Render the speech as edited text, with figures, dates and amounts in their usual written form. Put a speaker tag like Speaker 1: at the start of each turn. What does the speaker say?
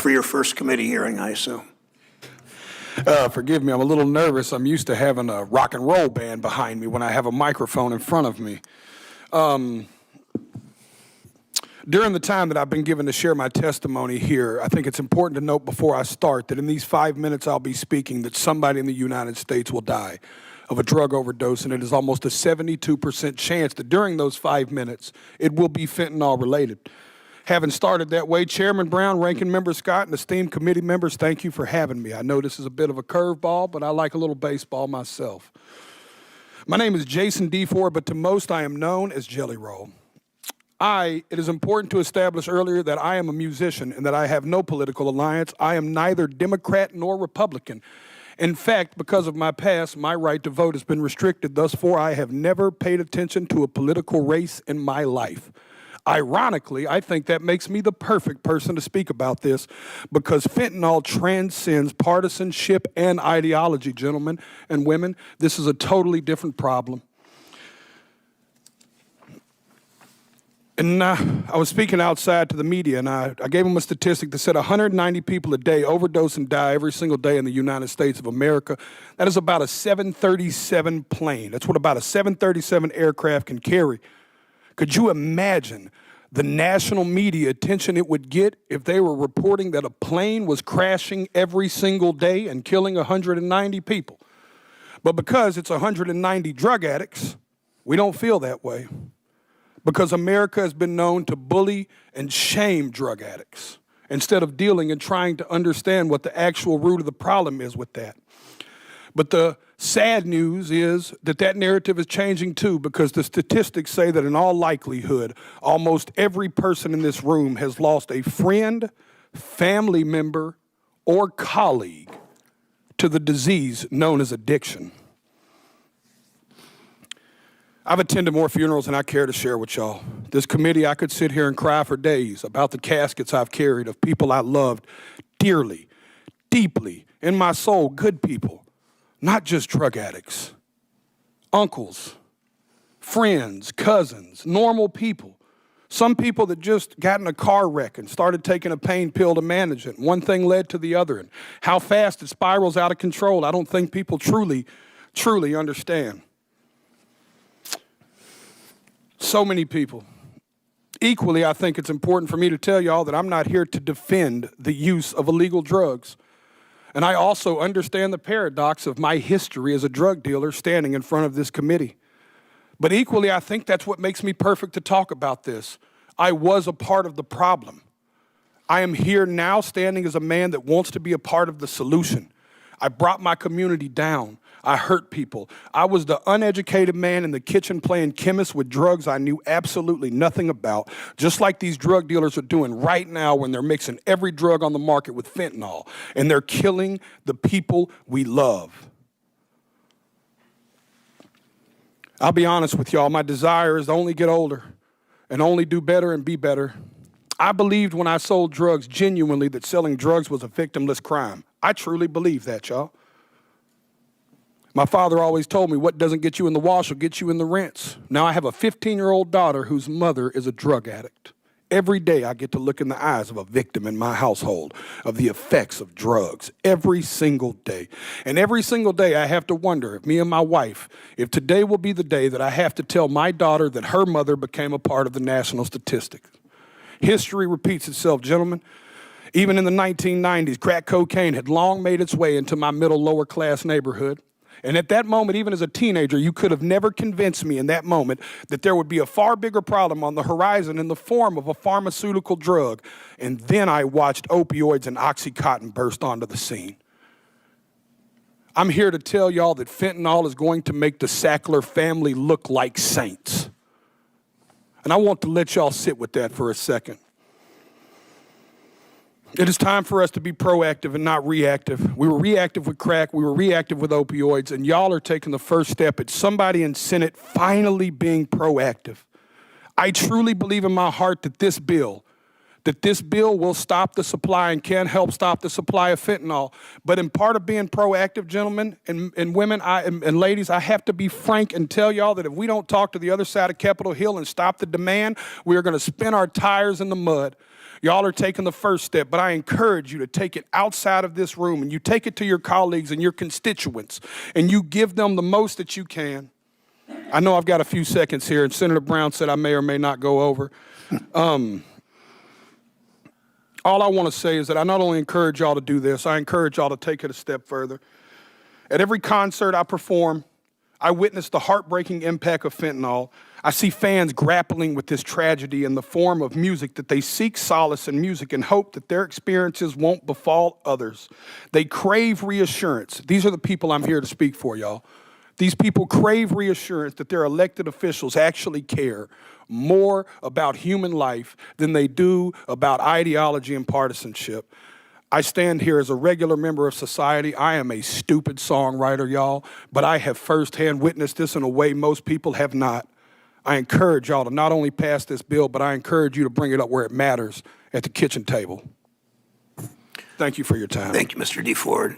Speaker 1: for your first committee hearing, I assume.
Speaker 2: Forgive me, I'm a little nervous. I'm used to having a rock and roll band behind me when I have a microphone in front of me. During the time that I've been given to share my testimony here, I think it's important to note before I start that in these 5 minutes I'll be speaking that somebody in the United States will die of a drug overdose, and it is almost a 72% chance that during those 5 minutes it will be fentanyl related. Having started that way, Chairman Brown, Ranking Member Scott, and esteemed committee members, thank you for having me. I know this is a bit of a curveball, but I like a little baseball myself. My name is Jason DeFord, but to most I am known as Jelly Roll. It is important to establish earlier that I am a musician and that I have no political alliance. I am neither Democrat nor Republican. In fact, because of my past, my right to vote has been restricted. Thus far, I have never paid attention to a political race in my life. Ironically, I think that makes me the perfect person to speak about this because fentanyl transcends partisanship and ideology, gentlemen and women. This is a totally different problem. And I was speaking outside to the media, and I gave them a statistic that said 190 people a day overdose and die every single day in the United States of America. That is about a 737 plane. That's what about a 737 aircraft can carry. Could you imagine the national media attention it would get if they were reporting that a plane was crashing every single day and killing 190 people? But because it's 190 drug addicts, we don't feel that way. Because America has been known to bully and shame drug addicts instead of dealing and trying to understand what the actual root of the problem is with that. But the sad news is that that narrative is changing too, because the statistics say that in all likelihood, almost every person in this room has lost a friend, family member, or colleague to the disease known as addiction. I've attended more funerals than I care to share with y'all. This committee, I could sit here and cry for days about the caskets I've carried of people I loved dearly, deeply, in my soul, good people, not just drug addicts, uncles, friends, cousins, normal people. Some people that just got in a car wreck and started taking a pain pill to manage it. One thing led to the other. And how fast it spirals out of control, I don't think people truly understand. So many people. Equally, I think it's important for me to tell y'all that I'm not here to defend the use of illegal drugs. And I also understand the paradox of my history as a drug dealer standing in front of this committee. But equally, I think that's what makes me perfect to talk about this. I was a part of the problem. I am here now standing as a man that wants to be a part of the solution. I brought my community down. I hurt people. I was the uneducated man in the kitchen playing chemist with drugs I knew absolutely nothing about, just like these drug dealers are doing right now when they're mixing every drug on the market with fentanyl, and they're killing the people we love. I'll be honest with y'all, my desire is to only get older and only do better and be better. I believed when I sold drugs genuinely that selling drugs was a victimless crime. I truly believe that, y'all. My father always told me what doesn't get you in the wash will get you in the rinse. Now I have a 15-year-old daughter whose mother is a drug addict. Every day I get to look in the eyes of a victim in my household of the effects of drugs. Every single day. And every single day I have to wonder if me and my wife, if today will be the day that I have to tell my daughter that her mother became a part of the national statistics. History repeats itself, gentlemen. Even in the 1990s, crack cocaine had long made its way into my middle lower class neighborhood. And at that moment, even as a teenager, you could have never convinced me in that moment that there would be a far bigger problem on the horizon in the form of a pharmaceutical drug. And then I watched opioids and Oxycontin burst onto the scene. I'm here to tell y'all that fentanyl is going to make the Sackler family look like saints. And I want to let y'all sit with that for a second. It is time for us to be proactive and not reactive. We were reactive with crack, we were reactive with opioids, and y'all are taking the first step at somebody in Senate finally being proactive. I truly believe in my heart that this bill will stop the supply and can help stop the supply of fentanyl. But in part of being proactive, gentlemen and women and ladies, I have to be frank and tell y'all that if we don't talk to the other side of Capitol Hill and stop the demand, we are going to spin our tires in the mud. Y'all are taking the first step, but I encourage you to take it outside of this room and you take it to your colleagues and your constituents and you give them the most that you can. I know I've got a few seconds here, and Senator Brown said I may or may not go over. All I want to say is that I not only encourage y'all to do this, I encourage y'all to take it a step further. At every concert I perform, I witness the heartbreaking impact of fentanyl. I see fans grappling with this tragedy in the form of music that they seek solace in music and hope that their experiences won't befall others. They crave reassurance. These are the people I'm here to speak for, y'all. These people crave reassurance that their elected officials actually care more about human life than they do about ideology and partisanship. I stand here as a regular member of society. I am a stupid songwriter, y'all, but I have firsthand witnessed this in a way most people have not. I encourage y'all to not only pass this bill, but I encourage you to bring it up where it matters, at the kitchen table. Thank you for your time.
Speaker 1: Thank you, Mr. DeFord.